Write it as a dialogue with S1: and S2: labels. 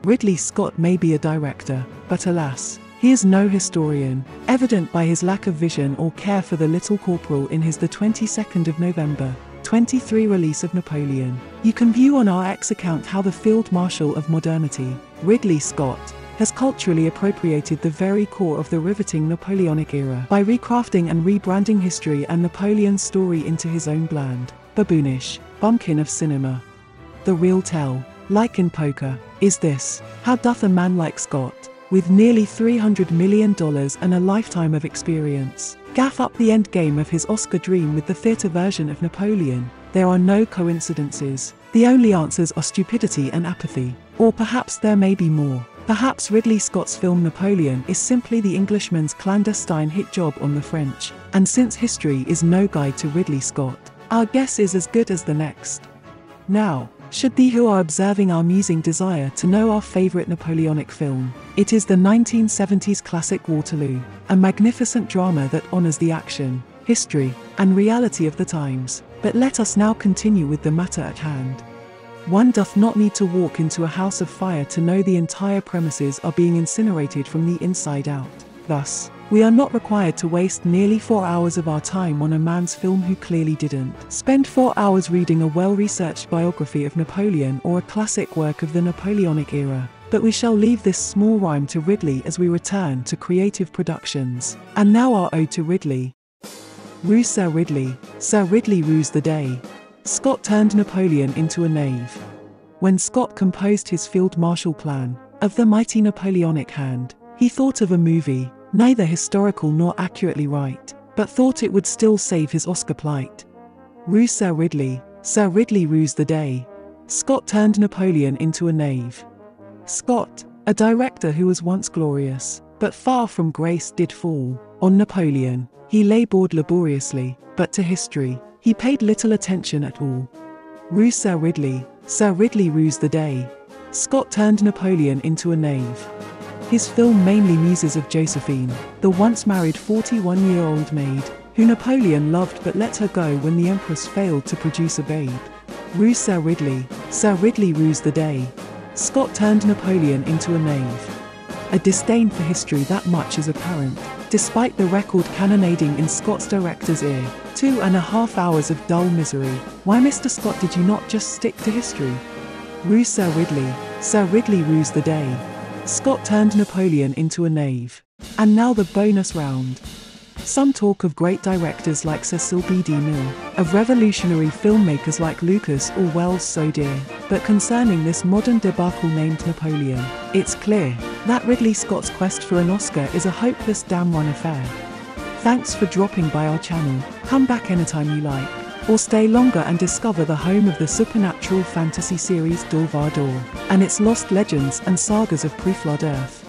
S1: Ridley Scott may be a director, but alas, he is no historian, evident by his lack of vision or care for the little corporal in his the 22nd of November, 23 release of Napoleon. You can view on our X account how the Field Marshal of modernity, Ridley Scott, has culturally appropriated the very core of the riveting Napoleonic era by recrafting and rebranding history and Napoleon's story into his own bland, baboonish bumpkin of cinema. The real tell, like in poker, is this: how doth a man like Scott, with nearly $300 million and a lifetime of experience, gaff up the end game of his Oscar dream with the theatre version of Napoleon? There are no coincidences. The only answers are stupidity and apathy. Or perhaps there may be more. Perhaps Ridley Scott's film Napoleon is simply the Englishman's clandestine hit job on the French. And since history is no guide to Ridley Scott, our guess is as good as the next. Now, should thee who are observing our musing desire to know our favourite Napoleonic film, it is the 1970s classic Waterloo, a magnificent drama that honours the action, history, and reality of the times. But let us now continue with the matter at hand. One doth not need to walk into a house of fire to know the entire premises are being incinerated from the inside out. Thus, we are not required to waste nearly 4 hours of our time on a man's film who clearly didn't spend 4 hours reading a well-researched biography of Napoleon or a classic work of the Napoleonic era. But we shall leave this small rhyme to Ridley as we return to creative productions. And now our ode to Ridley. Rue Sir Ridley rues the day. Scott turned Napoleon into a knave. When Scott composed his Field Marshal plan of the mighty Napoleonic hand, he thought of a movie, neither historical nor accurately right, but thought it would still save his Oscar plight. Rue Sir Ridley rues the day. Scott turned Napoleon into a knave. Scott, a director who was once glorious, but far from grace did fall on Napoleon. He labored laboriously, but to history, he paid little attention at all. Rue Sir Ridley rues the day. Scott turned Napoleon into a knave. His film mainly muses of Josephine, the once married 41-year-old maid, who Napoleon loved but let her go when the Empress failed to produce a babe. Rue Sir Ridley rues the day. Scott turned Napoleon into a knave. A disdain for history that much is apparent, despite the record cannonading in Scott's director's ear. 2.5 hours of dull misery. Why, Mr. Scott, did you not just stick to history? Rue Sir Ridley rues the day. Scott turned Napoleon into a knave. And now the bonus round. Some talk of great directors like Cecil B. DeMille, of revolutionary filmmakers like Lucas or Wells so dear, but concerning this modern debacle named Napoleon, it's clear that Ridley Scott's quest for an Oscar is a hopeless damn-run affair. Thanks for dropping by our channel. Come back anytime you like, or stay longer and discover the home of the supernatural fantasy series Dorvador, and its lost legends and sagas of pre-flood Earth.